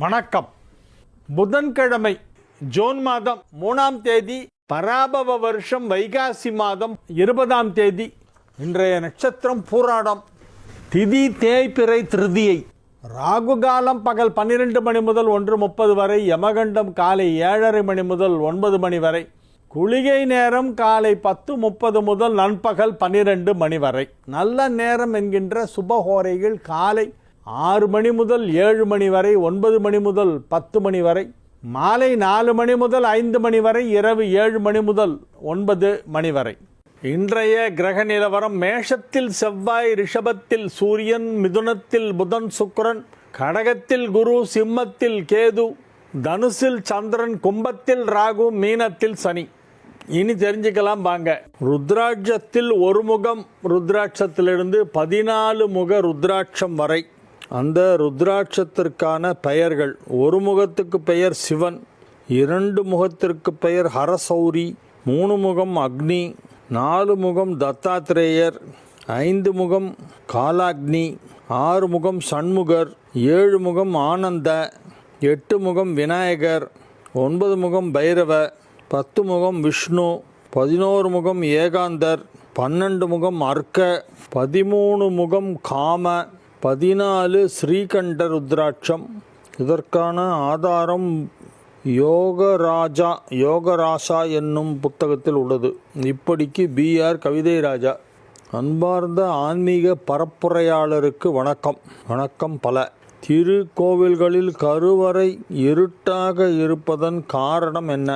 வணக்கம். புதன்கிழமை ஜூன் மாதம் 3ஆம் தேதி, பராபவ வருஷம் வைகாசி மாதம் 20ஆம் தேதி. இன்றைய நட்சத்திரம் பூராடம். திதி தேய்பிறை திருதியை. ராகு காலம் பகல் 12 மணி முதல் 1:30 வரை. யமகண்டம் காலை 7:30 மணி முதல் 9 மணி வரை. குளிகை நேரம் காலை 10:30 முதல் நண்பகல் 12 மணி வரை. நல்ல நேரம் என்கின்ற சுபஹோரைகள் காலை 6 மணி முதல் 7 மணி வரை, 9 மணி முதல் 10 மணி வரை, மாலை 4 மணி முதல் 5 மணி வரை, இரவு 7 மணி முதல் 9 மணி வரை. இன்றைய கிரக நிலவரம்: மேஷத்தில் செவ்வாய், ரிஷபத்தில் சூரியன், மிதுனத்தில் புதன் சுக்கிரன், கடகத்தில் குரு, சிம்மத்தில் கேது, தனுசில் சந்திரன், கும்பத்தில் ராகு, மீனத்தில் சனி. இனி தெரிஞ்சுக்கலாம் வாங்க. ருத்ராட்சத்தில் ஒரு முகம் ருத்ராட்சத்திலிருந்து 14 முக ருத்ராட்சம் வரை. அந்த ருத்ராட்சத்திற்கான பெயர்கள்: ஒரு முகத்துக்கு பெயர் சிவன், 2 முகத்திற்கு பெயர் ஹரசௌரி, 3 முகம் அக்னி, 4 முகம் தத்தாத்திரேயர், 5 முகம் காலாக்னி, 6 முகம் சண்முகர், 7 முகம் ஆனந்த, 8 முகம் விநாயகர், 9 முகம் பைரவ, 10 முகம் விஷ்ணு, 11 முகம் ஏகாந்தர், 12 முகம் அர்க்க, 13 முகம் காம, 14 ஸ்ரீகண்ட ருத்ராட்சம். இதற்கான ஆதாரம் யோகராசா என்னும் புத்தகத்தில் உள்ளது. இப்படிக்கு B.R. கவிதை ராஜா. அன்பார்ந்த ஆன்மீக பரப்புரையாளருக்கு வணக்கம். வணக்கம் பல. திருக்கோவில்களில் கருவறை இருட்டாக இருப்பதன் காரணம் என்ன?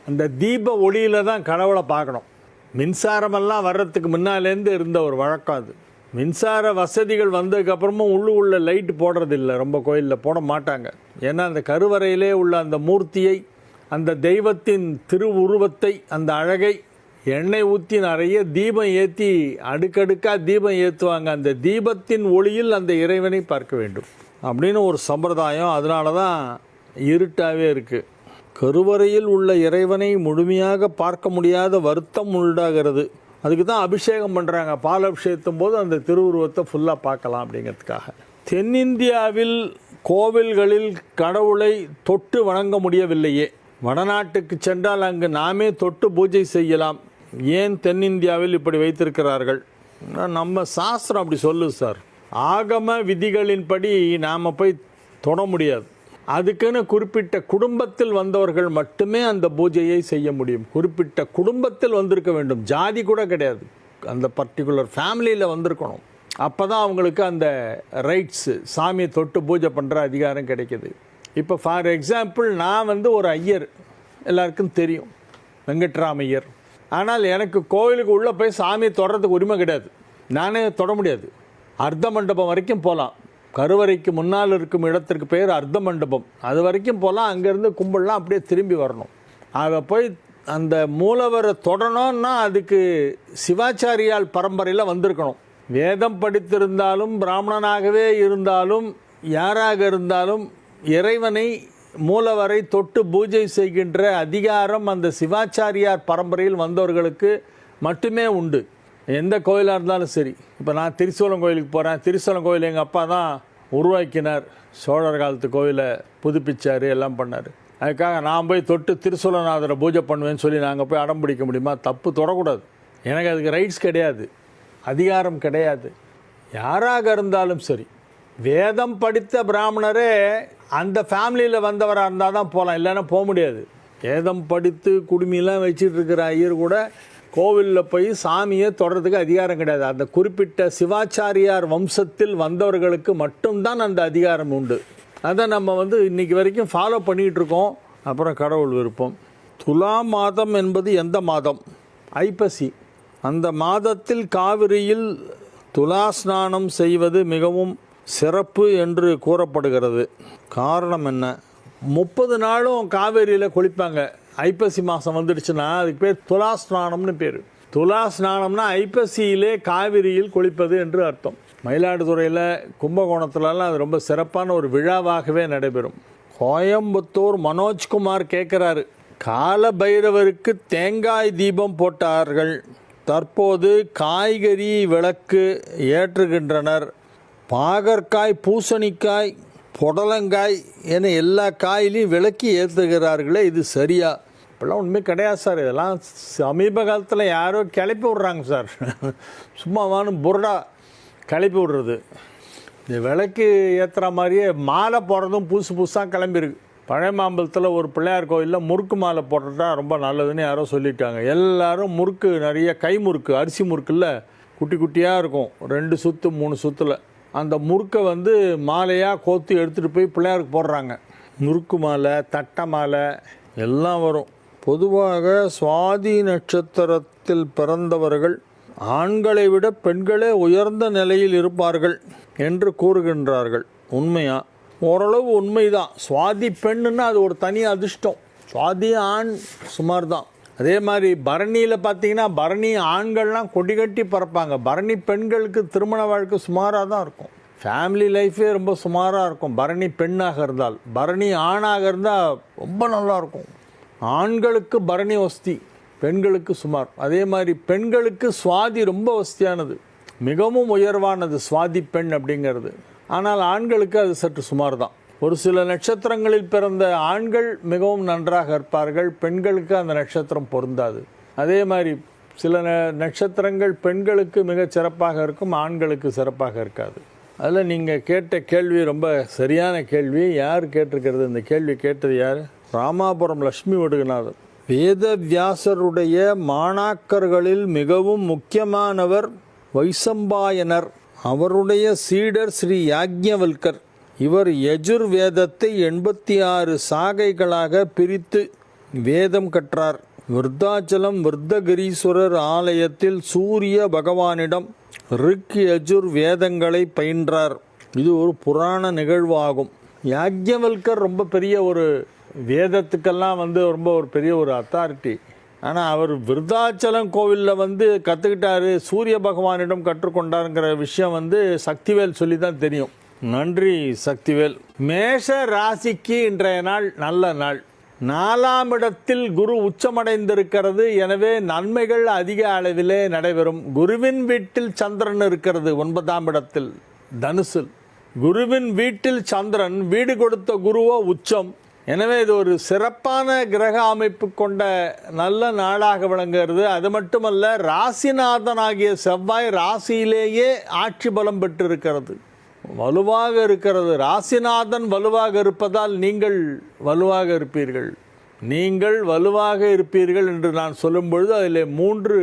அந்த தீப ஒளியில் தான் கடவுளை பார்க்கணும். மின்சாரமெல்லாம் வர்றதுக்கு முன்னாலேருந்து இருந்த ஒரு வழக்கம் அது. மின்சார வசதிகள் வந்ததுக்கப்புறமும் உள்ள லைட் போடுறதில்லை, ரொம்ப கோயிலில் போட மாட்டாங்க. ஏன்னா அந்த கருவறையிலே உள்ள அந்த மூர்த்தியை, அந்த தெய்வத்தின் திருவுருவத்தை, அந்த அழகை எண்ணெய் ஊற்றி நிறைய தீபம் ஏற்றி அடுக்கடுக்காக தீபம் ஏற்றுவாங்க. அந்த தீபத்தின் ஒளியில் அந்த இறைவனை பார்க்க வேண்டும் அப்படின்னு ஒரு சம்பிரதாயம். அதனால தான் இருட்டாகவே இருக்குது. கருவறையில் உள்ள இறைவனை முழுமையாக பார்க்க முடியாத வருத்தம் உண்டாகிறது. அதுக்கு தான் அபிஷேகம் பண்ணுறாங்க. பால் அபிஷேகத்தும் போது அந்த திருவுருவத்தை ஃபுல்லாக பார்க்கலாம் அப்படிங்கிறதுக்காக. தென்னிந்தியாவில் கோவில்களில் கடவுளை தொட்டு வணங்க முடியவில்லையே. வடநாட்டுக்கு சென்றால் அங்கு நாமே தொட்டு பூஜை செய்யலாம். ஏன் தென்னிந்தியாவில் இப்படி வைத்திருக்கிறார்கள்? நம்ம சாஸ்திரம் அப்படி சொல்லுது சார். ஆகம விதிகளின்படி நாம் போய் தொட முடியாது. அதுக்குன்னு குறிப்பிட்ட குடும்பத்தில் வந்தவர்கள் மட்டுமே அந்த பூஜையை செய்ய முடியும். குறிப்பிட்ட குடும்பத்தில் வந்திருக்க வேண்டும், ஜாதி கூட கிடையாது. அந்த பர்டிகுலர் ஃபேமிலியில் வந்திருக்கணும். அப்போ தான் அவங்களுக்கு அந்த ரைட்ஸு, சாமியை தொட்டு பூஜை பண்ணுற அதிகாரம் கிடைக்கிது. இப்போ ஃபார் எக்ஸாம்பிள், நான் ஒரு ஐயர், எல்லாருக்கும் தெரியும், வெங்கட்ராமையர். ஆனால் எனக்கு கோவிலுக்கு உள்ளே போய் சாமியை தொடறதுக்கு உரிமை கிடையாது. நானே தொட முடியாது. அர்த்த மண்டபம் வரைக்கும் போகலாம். கருவறைக்கு முன்னால் இருக்கும் இடத்திற்கு பெயர் அர்த்த மண்டபம். அது வரைக்கும் போகலாம். அங்கேருந்து கும்பிடலாம், அப்படியே திரும்பி வரணும். அதை போய் அந்த மூலவரை தொடணும்னா அதுக்கு சிவாச்சாரியால் பரம்பரையில் வந்திருக்கணும். வேதம் படித்திருந்தாலும், பிராமணனாகவே இருந்தாலும், யாராக இருந்தாலும் இறைவனை, மூலவரை தொட்டு பூஜை செய்கின்ற அதிகாரம் அந்த சிவாச்சாரியார் பரம்பரையில் வந்தவர்களுக்கு மட்டுமே உண்டு. எந்த கோயிலாக இருந்தாலும் சரி. இப்போ நான் திருச்சூலம் கோயிலுக்கு போகிறேன். திருச்சூலம் கோயில் எங்கள் அப்பா தான் உருவாக்கினார். சோழர் காலத்து கோயிலை புதுப்பிச்சார், எல்லாம் பண்ணார். அதுக்காக நான் போய் தொட்டு திருச்சூலநாதரை பூஜை பண்ணுவேன்னு சொல்லி நாங்கள் போய் அடம் பிடிக்க முடியுமா? தப்பு, தொடக்கூடாது. எனக்கு அதுக்கு ரைட்ஸ் கிடையாது, அதிகாரம் கிடையாது. யாராக இருந்தாலும் சரி. வேதம் படித்த பிராமணரே அந்த ஃபேமிலியில் வந்தவராக இருந்தால் தான் போகலாம், இல்லைன்னா போக முடியாது. வேதம் படித்து குடுமியெல்லாம் வச்சுட்டு இருக்கிற ஐயர் கூட கோவிலில் போய் சாமியை தொடறதுக்கு அதிகாரம் கிடையாது. அந்த குறிப்பிட்ட சிவாச்சாரியார் வம்சத்தில் வந்தவர்களுக்கு மட்டும்தான் அந்த அதிகாரம் உண்டு. அதை நம்ம இன்றைக்கி வரைக்கும் ஃபாலோ பண்ணிகிட்டு இருக்கோம். அப்புறம் கடவுள் விருப்பம். துலா மாதம் என்பது எந்த மாதம்? ஐப்பசி. அந்த மாதத்தில் காவிரியில் துலா ஸ்நானம் செய்வது மிகவும் சிறப்பு என்று கூறப்படுகிறது. காரணம் என்ன? 30 நாளும் காவேரியில் குளிப்பாங்க. ஐப்பசி மாதம் வந்துடுச்சுன்னா அதுக்கு பேர் துலா ஸ்நானம்னு பேர். துலா ஸ்நானம்னா ஐப்பசியிலே காவிரியில் குளிப்பது என்று அர்த்தம். மயிலாடுதுறையில், கும்பகோணத்துலலாம் அது ரொம்ப சிறப்பான ஒரு விழாவாகவே நடைபெறும். கோயம்புத்தூர் மனோஜ்குமார் கேட்குறாரு, கால பைரவருக்கு தேங்காய் தீபம் போட்டார்கள், தற்போது காய்கறி விளக்கு ஏற்றுகின்றனர். பாகற்காய், பூசணிக்காய், புடலங்காய் என எல்லா காயிலையும் விலக்கி ஏற்றுகிறார்களே, இது சரியா? இப்போல்லாம் உண்மை கிடையாது சார். இதெல்லாம் சமீப காலத்தில் யாரோ கிளப்பி விட்றாங்க சார். சும்மாவானு புரடா கிளப்பி விட்றது. இந்த விளக்கு ஏற்றுற மாதிரியே மாலை போடுறதும் புதுசாக கிளம்பியிருக்கு. பழைய மாம்பலத்தில் ஒரு பிள்ளையார் கோயிலில் முறுக்கு மாலை போடுறதா ரொம்ப நல்லதுன்னு யாரோ சொல்லியிருக்காங்க. எல்லோரும் முறுக்கு, நிறைய கை முறுக்கு, அரிசி முறுக்குல்ல, குட்டி குட்டியாக இருக்கும், 2 சுற்று 3 சுற்றுல, அந்த முறுக்கை வந்து மாலையாக கோத்து எடுத்துகிட்டு போய் பிள்ளையாருக்கு போடுறாங்க. முறுக்கு மாலை, தட்டை மாலை எல்லாம் வரும். பொதுவாக சுவாதி நட்சத்திரத்தில் பிறந்தவர்கள் ஆண்களை விட பெண்களே உயர்ந்த நிலையில் இருப்பார்கள் என்று கூறுகின்றார்கள். உண்மையா? ஓரளவு உண்மைதான். சுவாதி பெண்ணுன்னா அது ஒரு தனி அதிர்ஷ்டம். சுவாதி ஆண் சுமார் தான். அதே மாதிரி பரணியில் பார்த்தீங்கன்னா பரணி ஆண்கள்லாம் கொடி கட்டி பறப்பாங்க. பரணி பெண்களுக்கு திருமண வாழ்க்கை சுமாராக தான் இருக்கும். ஃபேமிலி லைஃபே ரொம்ப சுமாராக இருக்கும் பரணி பெண்ணாக இருந்தால். பரணி ஆணாக இருந்தால் ரொம்ப நல்லாயிருக்கும். ஆண்களுக்கு பரணி வசதி, பெண்களுக்கு சுமார். அதே மாதிரி பெண்களுக்கு சுவாதி ரொம்ப வசதியானது, மிகவும் உயர்வானது சுவாதி பெண் அப்படிங்கிறது. ஆனால் ஆண்களுக்கு அது சற்று சுமார் தான். ஒரு சில நட்சத்திரங்களில் பிறந்த ஆண்கள் மிகவும் நன்றாக இருப்பார்கள், பெண்களுக்கு அந்த நட்சத்திரம் பொருந்தாது. அதே மாதிரி சில நட்சத்திரங்கள் பெண்களுக்கு மிகச் சிறப்பாக இருக்கும், ஆண்களுக்கு சிறப்பாக இருக்காது. அதில் நீங்கள் கேட்ட கேள்வி ரொம்ப சரியான கேள்வி. யார் கேட்டிருக்கிறது? இந்த கேள்வி கேட்டது யார்? ராமாபுரம் லட்சுமி வடுகநாதன். வேத வியாசருடைய மாணாக்கர்களில் மிகவும் முக்கியமானவர் வைசம்பாயனர். அவருடைய சீடர் ஸ்ரீ யாக்ஞவல்கர். இவர் யஜுர் வேதத்தை 86 சாகைகளாக பிரித்து வேதம் கற்றார். விருத்தாச்சலம் விருத்தகிரீஸ்வரர் ஆலயத்தில் சூரிய பகவானிடம் ரிக் யஜுர் வேதங்களை பயின்றார். இது ஒரு புராண நிகழ்வாகும். யாக்ஞவல்கர் ரொம்ப பெரிய ஒரு வேதத்துக்கெல்லாம் ரொம்ப ஒரு பெரிய ஒரு அத்தாரிட்டி. ஆனால் அவர் விருத்தாச்சலம் கோவிலில் கற்றுக்கிட்டாரு, சூரிய பகவானிடம் கற்றுக்கொண்டாருங்கிற விஷயம் சக்திவேல் சொல்லி தான் தெரியும். நன்றி சக்திவேல். மேஷ ராசிக்கு இன்றைய நாள் நல்ல நாள். 4ஆம் இடத்தில் குரு உச்சமடைந்திருக்கிறது. எனவே நன்மைகள் அதிக அளவிலே நடைபெறும். குருவின் வீட்டில் சந்திரன் இருக்கிறது 9ஆம் இடத்தில் தனுசில். குருவின் வீட்டில் சந்திரன், வீடு கொடுத்த குருவோ உச்சம். எனவே இது ஒரு சிறப்பான கிரக அமைப்பு கொண்ட நல்ல நாளாக விளங்குகிறது. அது மட்டுமல்ல, ராசிநாதனாகிய செவ்வாய் ராசியிலேயே ஆட்சி பலம் பெற்றிருக்கிறது, வலுவாக இருக்கிறது. ராசிநாதன் வலுவாக இருப்பதால் நீங்கள் வலுவாக இருப்பீர்கள். நீங்கள் வலுவாக இருப்பீர்கள் என்று நான் சொல்லும் பொழுது அதில் 3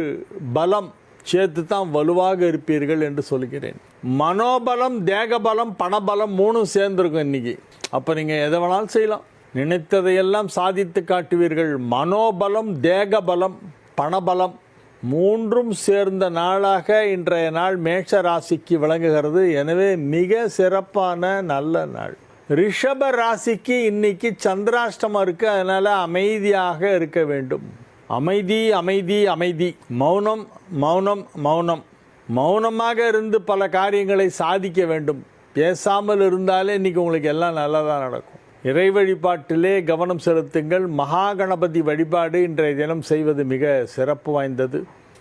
பலம் சேர்த்து தான் வலுவாக இருப்பீர்கள் என்று சொல்கிறேன். மனோபலம், தேகபலம், பணபலம் 3 சேர்ந்துருக்கும் இன்னைக்கு. அப்போ நீங்கள் எதை வேணாலும் செய்யலாம், நினைத்ததையெல்லாம் சாதித்து காட்டுவீர்கள். மனோபலம், தேகபலம், பணபலம் 3ம் சேர்ந்த நாளாக இன்றைய நாள் மேஷ ராசிக்கு விளங்குகிறது. எனவே மிக சிறப்பான நல்ல நாள். ரிஷப ராசிக்கு இன்னைக்கு சந்திராஷ்டமம் இருக்குது. அதனால் அமைதியாக இருக்க வேண்டும். அமைதி அமைதி அமைதி. மௌனம் மௌனம் மௌனம். மௌனமாக இருந்து பல காரியங்களை சாதிக்க வேண்டும். பேசாமல் இருந்தாலே இன்றைக்கி உங்களுக்கு எல்லாம் நல்லதாக நடக்கும். இறை வழிபாட்டிலே கவனம் செலுத்துங்கள். மகா கணபதி வழிபாடு இன்றைய தினம் செய்வது மிக சிறப்பு வாய்ந்தது.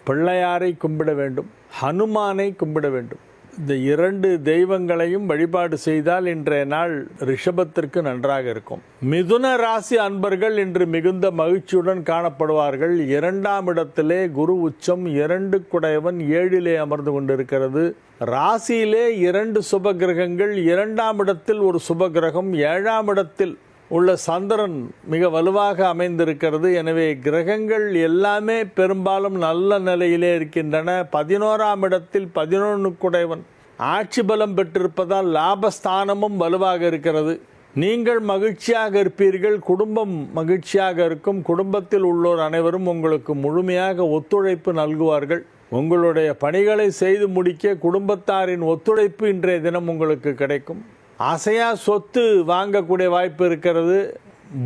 பிள்ளையாரை கும்பிட வேண்டும், ஹனுமானை கும்பிட வேண்டும். இந்த 2 தெய்வங்களையும் வழிபாடு செய்தால் இன்றைய நாள் ரிஷபத்திற்கு நன்றாக இருக்கும். மிதுன ராசி அன்பர்கள் இன்று மிகுந்த மகிழ்ச்சியுடன் காணப்படுவார்கள். 2ஆம் இடத்திலே குரு உச்சம், 2 குடையவன் 7லே அமர்ந்து கொண்டிருக்கிறது. ராசியிலே 2 சுப கிரகங்கள், 2ஆம் இடத்தில் ஒரு சுப கிரகம், 7ஆம் இடத்தில் உள்ள சந்திரன் மிக வலுவாக அமைந்திருக்கிறது. எனவே கிரகங்கள் எல்லாமே பெரும்பாலும் நல்ல நிலையிலே இருக்கின்றன. 11ஆம் இடத்தில் 11 குடைவன் ஆட்சி பலம் பெற்றிருப்பதால் லாபஸ்தானமும் வலுவாக இருக்கிறது. நீங்கள் மகிழ்ச்சியாக இருப்பீர்கள், குடும்பம் மகிழ்ச்சியாக இருக்கும். குடும்பத்தில் உள்ளோர் அனைவரும் உங்களுக்கு முழுமையாக ஒத்துழைப்பு நல்குவார்கள். உங்களுடைய பணிகளை செய்து முடிக்க குடும்பத்தாரின் ஒத்துழைப்பு இன்றைய தினம் உங்களுக்கு கிடைக்கும். அசையா சொத்து வாங்கக்கூடிய வாய்ப்பு இருக்கிறது.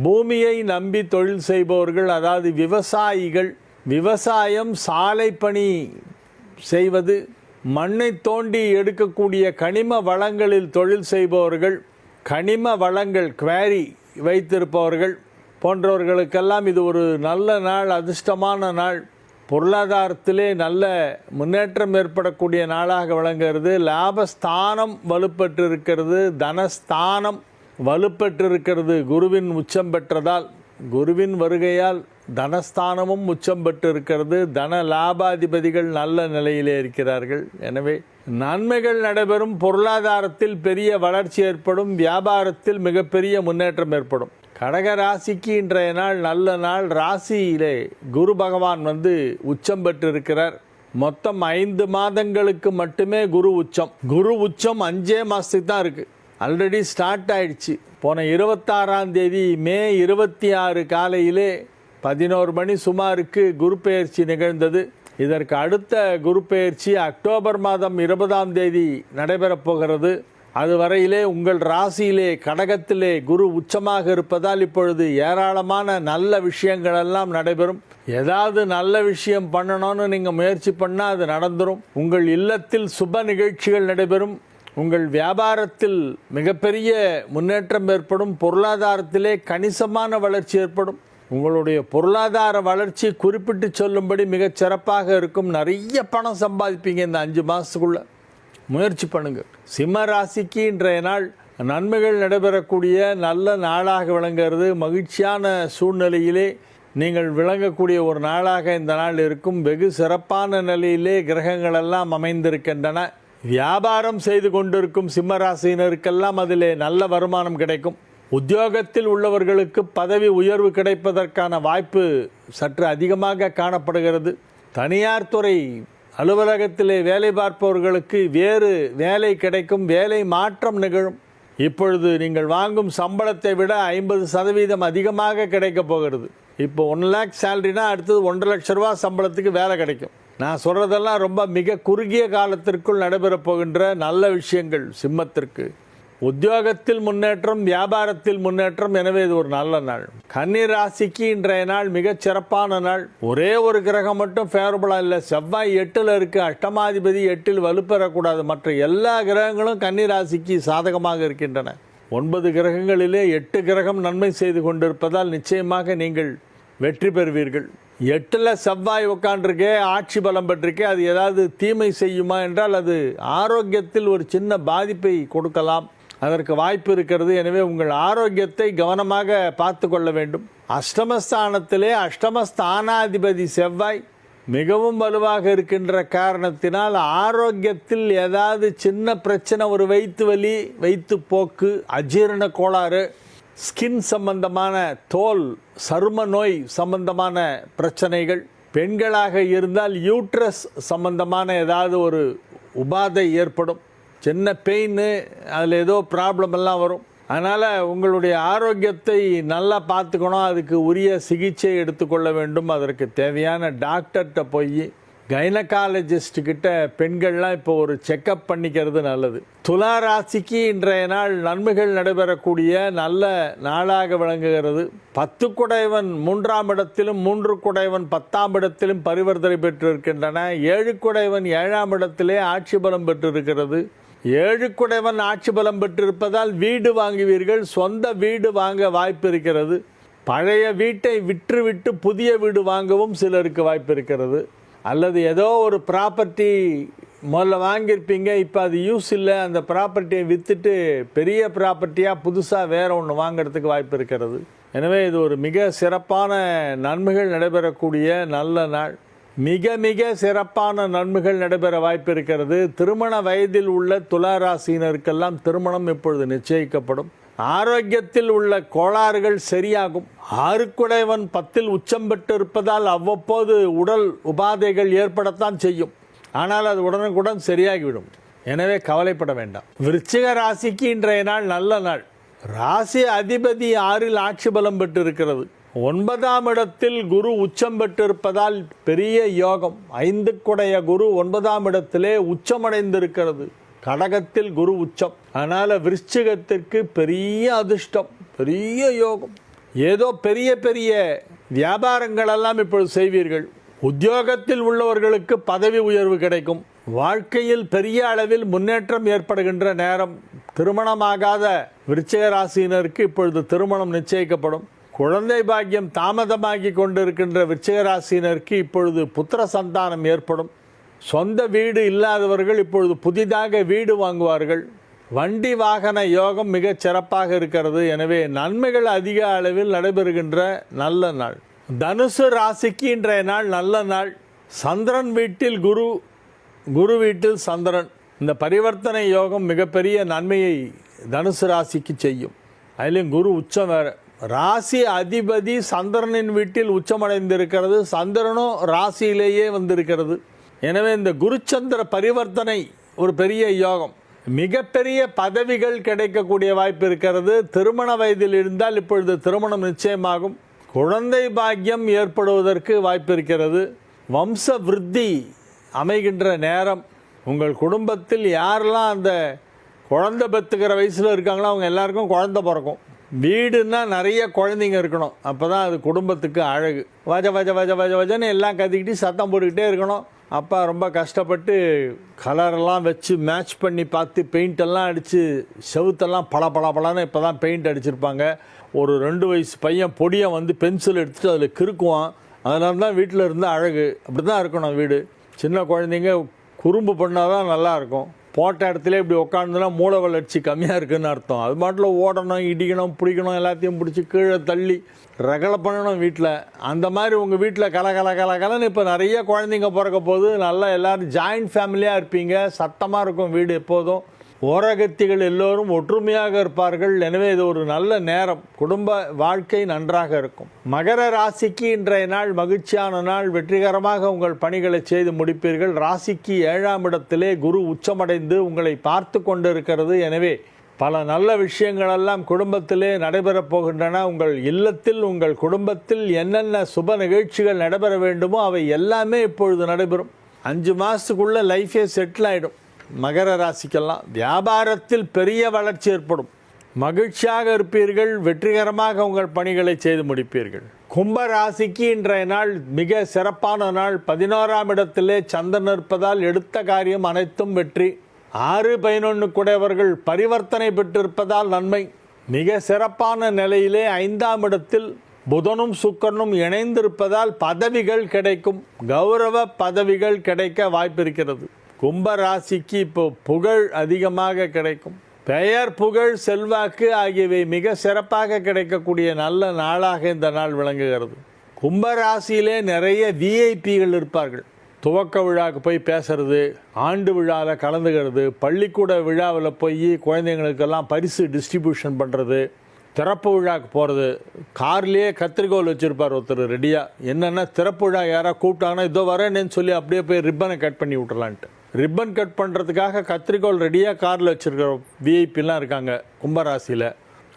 பூமியை நம்பி தொழில் செய்பவர்கள், அதாவது விவசாயிகள், விவசாயம், சாலை பணி செய்வது, மண்ணை தோண்டி எடுக்கக்கூடிய கனிம வளங்களில் தொழில் செய்பவர்கள், கனிம வளங்கள் குவாரி வைத்திருப்பவர்கள் போன்றவர்களுக்கெல்லாம் இது ஒரு நல்ல நாள், அதிர்ஷ்டமான நாள். பொருளாதாரத்திலே நல்ல முன்னேற்றம் ஏற்படக்கூடிய நாளாக விளங்குகிறது. லாபஸ்தானம் வலுப்பெற்றிருக்கிறது. தனஸ்தானம் வலுப்பெற்றிருக்கிறது. குருவின் உச்சம் பெற்றதால், குருவின் வருகையால் தனஸ்தானமும் உச்சம் பெற்றிருக்கிறது. தன லாபாதிபதிகள் நல்ல நிலையிலே இருக்கிறார்கள். எனவே நன்மைகள் நடைபெறும். பொருளாதாரத்தில் பெரிய வளர்ச்சி ஏற்படும். வியாபாரத்தில் மிகப்பெரிய முன்னேற்றம் ஏற்படும். கடக ராசிக்கு இன்றைய நாள் நல்ல நாள். ராசியிலே குரு பகவான் உச்சம் பெற்றிருக்கிறார். மொத்தம் 5 மாதங்களுக்கு மட்டுமே குரு உச்சம். குரு உச்சம் 5 மாதத்துக்கு தான் இருக்குது. ஆல்ரெடி ஸ்டார்ட் ஆயிடுச்சு. போன 26ஆம் தேதி மே 26 காலையிலே 11 மணி சுமாருக்கு குரு பெயர்ச்சி நிகழ்ந்தது. இதற்கு அடுத்த குரு பெயர்ச்சி அக்டோபர் மாதம் 20ஆம் தேதி நடைபெறப் போகிறது. அதுவரையிலே உங்கள் ராசியிலே கடகத்திலே குரு உச்சமாக இருப்பதால் இப்பொழுது ஏராளமான நல்ல விஷயங்கள் எல்லாம் நடைபெறும். ஏதாவது நல்ல விஷயம் பண்ணணும்னு நீங்கள் முயற்சி பண்ணால் அது நடந்துடும். உங்கள் இல்லத்தில் சுப நிகழ்ச்சிகள் நடைபெறும். உங்கள் வியாபாரத்தில் மிகப்பெரிய முன்னேற்றம் ஏற்படும். பொருளாதாரத்திலே கணிசமான வளர்ச்சி ஏற்படும். உங்களுடைய பொருளாதார வளர்ச்சி குறிப்பிட்டு சொல்லும்படி மிகச் சிறப்பாக இருக்கும். நிறைய பணம் சம்பாதிப்பீங்க இந்த 5 மாதத்துக்குள்ள. முயற்சி பண்ணுங்க. சிம்ம ராசிக்கு இன்றைய நாள் நன்மைகள் நடைபெறக்கூடிய நல்ல நாளாக விளங்குகிறது. மகிழ்ச்சியான சூழ்நிலையிலே நீங்கள் விளங்கக்கூடிய ஒரு நாளாக இந்த நாள் இருக்கும். வெகு சிறப்பான நிலையிலே கிரகங்கள் எல்லாம் அமைந்திருக்கின்றன. வியாபாரம் செய்து கொண்டிருக்கும் சிம்ம ராசியினருக்கெல்லாம் அதிலே நல்ல வருமானம் கிடைக்கும். உத்தியோகத்தில் உள்ளவர்களுக்கு பதவி உயர்வு கிடைப்பதற்கான வாய்ப்பு சற்று அதிகமாக காணப்படுகிறது. தனியார் துறை அலுவலகத்திலே வேலை பார்ப்பவர்களுக்கு வேறு வேலை கிடைக்கும். வேலை மாற்றம் நிகழும். இப்பொழுது நீங்கள் வாங்கும் சம்பளத்தை விட 50% அதிகமாக கிடைக்க போகிறது. இப்போ 1 லேக் சேலரினா அடுத்தது 1.5 லட்ச ரூபா சம்பளத்துக்கு வேலை கிடைக்கும். நான் சொல்கிறதெல்லாம் ரொம்ப மிக குறுகிய காலத்திற்குள் நடைபெறப் போகின்ற நல்ல விஷயங்கள் சிம்மத்திற்கு. உத்தியோகத்தில் முன்னேற்றம், வியாபாரத்தில் முன்னேற்றம். எனவே இது ஒரு நல்ல நாள். கன்னி ராசிக்கு இன்றைய நாள் மிகச் சிறப்பான நாள். ஒரே ஒரு கிரகம் மட்டும் ஃபேவரபுளாக இல்லை. செவ்வாய் 8ல் இருக்குது. அஷ்டமாதிபதி 8ல் வலுப்பெறக்கூடாது. மற்ற எல்லா கிரகங்களும் கன்னி ராசிக்கு சாதகமாக இருக்கின்றன. 9 கிரகங்களிலே 8 கிரகம் நன்மை செய்து கொண்டிருப்பதால் நிச்சயமாக நீங்கள் வெற்றி பெறுவீர்கள். 8ல் செவ்வாய் உட்காண்டிருக்கே, ஆட்சி பலம் பெற்றிருக்கே, அது ஏதாவது தீமை செய்யுமா என்றால் அது ஆரோக்கியத்தில் ஒரு சின்ன பாதிப்பை கொடுக்கலாம். அதற்கு வாய்ப்பு இருக்கிறது. எனவே உங்கள் ஆரோக்கியத்தை கவனமாக பார்த்து கொள்ள வேண்டும். அஷ்டமஸ்தானத்திலே அஷ்டமஸ்தானாதிபதி செவ்வாய் மிகவும் வலுவாக இருக்கின்ற காரணத்தினால் ஆரோக்கியத்தில் ஏதாவது சின்ன பிரச்சனை, ஒரு வயிற்று வலி, வயிற்று போக்கு, அஜீரண கோளாறு, ஸ்கின் சம்பந்தமான தோல் சரும நோய் சம்பந்தமான பிரச்சனைகள், பெண்களாக இருந்தால் யூட்ரஸ் சம்பந்தமான ஏதாவது ஒரு உபாதை ஏற்படும். சின்ன பெயின், அதில் ஏதோ ப்ராப்ளம் எல்லாம் வரும். அதனால் உங்களுடைய ஆரோக்கியத்தை நல்லா பார்த்துக்கணும். அதுக்கு உரிய சிகிச்சை எடுத்துக்கொள்ள வேண்டும். அதற்கு தேவையான டாக்டர்கிட்ட போய் கைனகாலஜிஸ்ட்கிட்ட பெண்கள்லாம் இப்போ ஒரு செக்கப் பண்ணிக்கிறது நல்லது. துலா ராசிக்கு இன்றைய நாள் நன்மைகள் நடைபெறக்கூடிய நல்ல நாளாக விளங்குகிறது. 10 குடைவன் 3ஆம் இடத்திலும் 3 குடைவன் 10ஆம் இடத்திலும் பரிவர்த்தனை பெற்றிருக்கின்றன. 7 குடைவன் 7ஆம் இடத்திலே ஆட்சி பலம் பெற்றிருக்கிறது. 7 குடைவன் ஆட்சி பலம் பெற்றிருப்பதால் வீடு வாங்குவீர்கள். சொந்த வீடு வாங்க வாய்ப்பு இருக்கிறது. பழைய வீட்டை விற்றுவிட்டு புதிய வீடு வாங்கவும் சிலருக்கு வாய்ப்பு இருக்கிறது. அல்லது ஏதோ ஒரு ப்ராப்பர்ட்டி முதல்ல வாங்கியிருப்பீங்க, இப்போ அது யூஸ் இல்லை, அந்த ப்ராப்பர்ட்டியை விற்றுட்டு பெரிய ப்ராப்பர்ட்டியாக புதுசாக வேறு ஒன்று வாங்கிறதுக்கு வாய்ப்பு இருக்கிறது. எனவே இது ஒரு மிக சிறப்பான நன்மைகள் நடைபெறக்கூடிய நல்ல நாள். மிக மிக சிறப்பான நன்மைகள் நடைபெற வாய்ப்பு இருக்கிறது. திருமண வயதில் உள்ள துலா ராசியினருக்கெல்லாம் திருமணம் இப்பொழுது நிச்சயிக்கப்படும். ஆரோக்கியத்தில் உள்ள கோளாறுகள் சரியாகும். 6 குடைவன் 10ல் உச்சம் பெற்று இருப்பதால் அவ்வப்போது உடல் உபாதைகள் ஏற்படத்தான் செய்யும். ஆனால் அது உடனுக்குடன் சரியாகிவிடும். எனவே கவலைப்பட வேண்டாம். விருச்சிக ராசிக்கு இன்றைய நாள் நல்ல நாள். ராசி அதிபதி 6ல் ஆட்சி பலம் பெற்றிருக்கிறது. 9ஆம் இடத்தில் குரு உச்சம் பெற்றிருப்பதால் பெரிய யோகம். 5 குடைய குரு 9ஆம் இடத்திலே உச்சமடைந்திருக்கிறது. கடகத்தில் குரு உச்சம். அதனால் விருச்சிகத்திற்கு பெரிய அதிர்ஷ்டம், பெரிய யோகம். ஏதோ பெரிய பெரிய வியாபாரங்கள் எல்லாம் இப்பொழுது செய்வீர்கள். உத்தியோகத்தில் உள்ளவர்களுக்கு பதவி உயர்வு கிடைக்கும். வாழ்க்கையில் பெரிய அளவில் முன்னேற்றம் ஏற்படுகின்ற நேரம். திருமணமாகாத விருச்சிக ராசியினருக்கு இப்பொழுது திருமணம் நிச்சயிக்கப்படும். குழந்தை பாக்கியம் தாமதமாகி கொண்டிருக்கின்ற விருச்சிக ராசியினருக்கு இப்பொழுது புத்திர சந்தானம் ஏற்படும். சொந்த வீடு இல்லாதவர்கள் இப்பொழுது புதிதாக வீடு வாங்குவார்கள். வண்டி வாகன யோகம் மிகச் சிறப்பாக இருக்கிறது. எனவே நன்மைகள் அதிக அளவில் நடைபெறுகின்ற நல்ல நாள். தனுசு ராசிக்கு இன்றைய நாள் நல்ல நாள். சந்திரன் வீட்டில் குரு, குரு வீட்டில் சந்திரன். இந்த பரிவர்த்தனை யோகம் மிகப்பெரிய நன்மையை தனுசு ராசிக்கு செய்யும். அதிலும் குரு உச்சம் வேறு. ராசி அதிபதி சந்திரனின் வீட்டில் உச்சமடைந்திருக்கிறது. சந்திரனும் ராசியிலேயே வந்திருக்கிறது. எனவே இந்த குருச்சந்திர பரிவர்த்தனை ஒரு பெரிய யோகம். மிகப்பெரிய பதவிகள் கிடைக்கக்கூடிய வாய்ப்பு இருக்கிறது. திருமண வயதில் இருந்தால் இப்பொழுது திருமணம் நிச்சயமாகும். குழந்தை பாக்கியம் ஏற்படுவதற்கு வாய்ப்பு இருக்கிறது. வம்ச விருத்தி அமைகின்ற நேரம். உங்கள் குடும்பத்தில் யாரெல்லாம் அந்த குழந்தை பெற்றுக்கிற வயசில் இருக்காங்களோ அவங்க எல்லாருக்கும் குழந்தை பிறக்கும். வீடுன்னா நிறைய குழந்தைங்க இருக்கணும். அப்போ தான் அது குடும்பத்துக்கு அழகு. வஜ வஜ வஜ வஜ வஜன்னு எல்லாம் கத்திக்கிட்டு சத்தம் போட்டுக்கிட்டே இருக்கணும். அப்பா ரொம்ப கஷ்டப்பட்டு கலரெல்லாம் வச்சு மேட்ச் பண்ணி பார்த்து பெயிண்டெல்லாம் அடித்து செவுத்தெல்லாம் பளபளன்னு இப்போ தான் பெயிண்ட் அடிச்சிருப்பாங்க. ஒரு 2 வயசு பையன் பொடியை வந்து பென்சில் எடுத்துகிட்டு அதில் கிறுக்குவான். அதனால தான் வீட்டில் இருந்து அழகு. அப்படி தான் இருக்கணும் வீடு. சின்ன குழந்தைங்க குறும்பு பண்ணால் தான் நல்லாயிருக்கும். போட்ட இடத்துல இப்படி உட்காந்துனா மூளை வளர்ச்சி கம்மியாக இருக்குதுன்னு அர்த்தம். அது மாட்டில் ஓடணும், இடிக்கணும், பிடிக்கணும், எல்லாத்தையும் பிடிச்சி கீழே தள்ளி ரகலை பண்ணணும் வீட்டில். அந்த மாதிரி உங்கள் வீட்டில் கலன்னு இப்போ நிறைய குழந்தைங்க பிறக்க போது நல்லா எல்லோரும் ஜாயிண்ட் ஃபேமிலியாக இருப்பீங்க. சத்தமாக இருக்கும் வீடு எப்போதும். ஓரகத்திகள் எல்லோரும் ஒற்றுமையாக இருப்பார்கள். எனவே இது ஒரு நல்ல நேரம். குடும்ப வாழ்க்கை நன்றாக இருக்கும். மகர ராசிக்கு இன்றைய நாள் மகிழ்ச்சியான நாள். வெற்றிகரமாக உங்கள் பணிகளை செய்து முடிப்பீர்கள். ராசிக்கு 7ஆம் இடத்திலே குரு உச்சமடைந்து உங்களை பார்த்து கொண்டிருக்கிறது. எனவே பல நல்ல விஷயங்களெல்லாம் குடும்பத்திலே நடைபெறப் போகின்றன. உங்கள் இல்லத்தில், உங்கள் குடும்பத்தில் என்னென்ன சுப நிகழ்ச்சிகள் நடைபெற வேண்டுமோ அவை எல்லாமே இப்பொழுது நடைபெறும். 5 மாதத்துக்குள்ளே லைஃபே செட்டில் ஆகிடும். மகர ராசிக்கெல்லாம் வியாபாரத்தில் பெரிய வளர்ச்சி ஏற்படும். மகிழ்ச்சியாக இருப்பீர்கள். வெற்றிகரமாக உங்கள் பணிகளை செய்து முடிப்பீர்கள். கும்ப ராசிக்கு இன்றைய நாள் மிக சிறப்பான நாள். 11ஆம் இடத்திலே சந்திரன் இருப்பதால் எடுத்த காரியம் அனைத்தும் வெற்றி. 6-11 குடையவர்கள் பரிவர்த்தனை பெற்றிருப்பதால் நன்மை. மிக சிறப்பான நிலையிலே 5ஆம் இடத்தில் புதனும் சுக்கிரனும் இணைந்திருப்பதால் பதவிகள் கிடைக்கும். கௌரவ பதவிகள் கிடைக்க வாய்ப்பிருக்கிறது. கும்ப ராசிக்கு இப்போ புகழ் அதிகமாக கிடைக்கும். பெயர், புகழ், செல்வாக்கு ஆகியவை மிக சிறப்பாக கிடைக்கக்கூடிய நல்ல நாளாக இந்த நாள் விளங்குகிறது. கும்ப ராசியிலே நிறைய விஐபிகள் இருப்பார்கள். துவக்க விழாவுக்கு போய் பேசுறது, ஆண்டு விழாவில் கலந்துக்கிறது, பள்ளிக்கூட விழாவில் போய் குழந்தைங்களுக்கெல்லாம் பரிசு டிஸ்ட்ரிபியூஷன் பண்ணுறது, திறப்பு விழாவுக்கு போகிறது. கார்லேயே கத்திரிக்கோல் வச்சுருப்பார் ஒருத்தர் ரெடியாக. என்னென்னா திறப்பு விழா யாராவது கூப்பிட்டாங்கன்னா இதோ வரேன்னு சொல்லி அப்படியே போய் ரிப்பனை கட் பண்ணி விட்டுறலான்ட்டு. ரிப்பன் கட் பண்ணுறதுக்காக கத்திரிக்கோல் ரெடியாக காரில் வச்சுருக்கிற விஐபிலாம் இருக்காங்க கும்பராசியில்.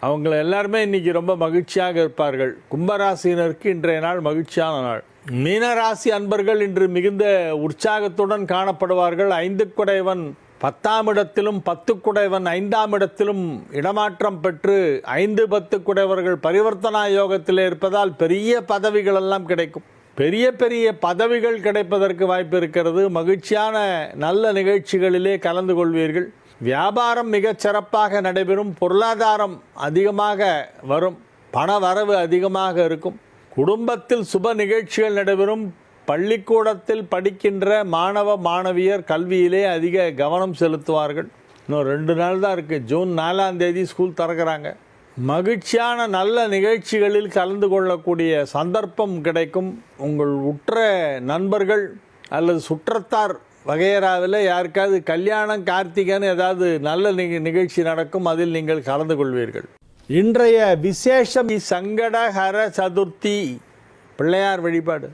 அவங்கள எல்லாருமே இன்றைக்கி ரொம்ப மகிழ்ச்சியாக இருப்பார்கள். கும்பராசினருக்கு இன்றைய நாள் மகிழ்ச்சியான நாள். மீனராசி அன்பர்கள் இன்று மிகுந்த உற்சாகத்துடன் காணப்படுவார்கள். 5 குடையவன் 10ஆம் இடத்திலும் 10 குடையவன் 5ஆம் இடத்திலும் இடமாற்றம் பெற்று 5-10 குடையவர்கள் பரிவர்த்தனா யோகத்தில் இருப்பதால் பெரிய பதவிகள் எல்லாம் கிடைக்கும். பெரிய பெரிய பதவிகள் கிடைப்பதற்கு வாய்ப்பு இருக்கிறது. மகிழ்ச்சியான நல்ல நிகழ்ச்சிகளிலே கலந்து கொள்வீர்கள். வியாபாரம் மிகச் சிறப்பாக நடைபெறும். பொருளாதாரம் அதிகமாக வரும். பண வரவு அதிகமாக இருக்கும். குடும்பத்தில் சுப நிகழ்ச்சிகள் நடைபெறும். பள்ளிக்கூடத்தில் படிக்கின்ற மாணவ மாணவியர் கல்வியிலே அதிக கவனம் செலுத்துவார்கள். இன்னும் 2 நாள் தான் இருக்குது. ஜூன் 4ஆம் தேதி ஸ்கூல் திறக்கிறாங்க. மகிழ்ச்சியான நல்ல நிகழ்ச்சிகளில் கலந்து கொள்ளக்கூடிய சந்தர்ப்பம் கிடைக்கும். உங்கள் உற்ற நண்பர்கள் அல்லது சுற்றத்தார் வகையறாவில் யாருக்காவது கல்யாணம், கார்த்திகைன்னு ஏதாவது நல்ல நிகழ்ச்சி நடக்கும். அதில் நீங்கள் கலந்து கொள்வீர்கள். இன்றைய விசேஷம் சங்கடஹர சதுர்த்தி, பிள்ளையார் வழிபாடு.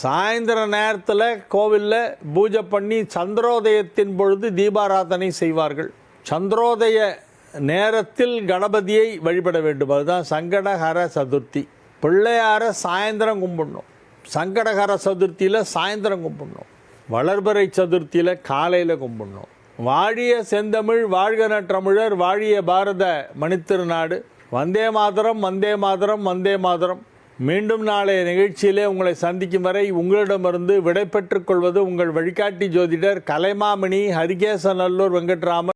சாயந்தர நேரத்தில் கோவிலில் பூஜை பண்ணி சந்திரோதயத்தின் பொழுது தீபாராதனை செய்வார்கள். சந்திரோதய நேரத்தில் கணபதியை வழிபட வேண்டும். அதுதான் சங்கடஹர சதுர்த்தி. பிள்ளையாரை சாயந்தரம் கும்பிடணும். சங்கடஹர சதுர்த்தியில் சாயந்தரம் கும்பிடணும். வளர்பிறை சதுர்த்தியில் காலையில் கும்பிடணும். வாழிய செந்தமிழ், வாழ்க நற்றமிழர், வாழிய பாரத மணித்திருநாடு. வந்தே மாதரம், வந்தே மாதரம், வந்தே மாதரம். மீண்டும் நாளைய நிகழ்ச்சியிலே உங்களை சந்திக்கும் வரை உங்களிடமிருந்து விடை பெற்றுக் கொள்வது உங்கள் வழிகாட்டி ஜோதிடர் கலைமாமணி ஹரிகேசநல்லூர் வெங்கட்ராமன்.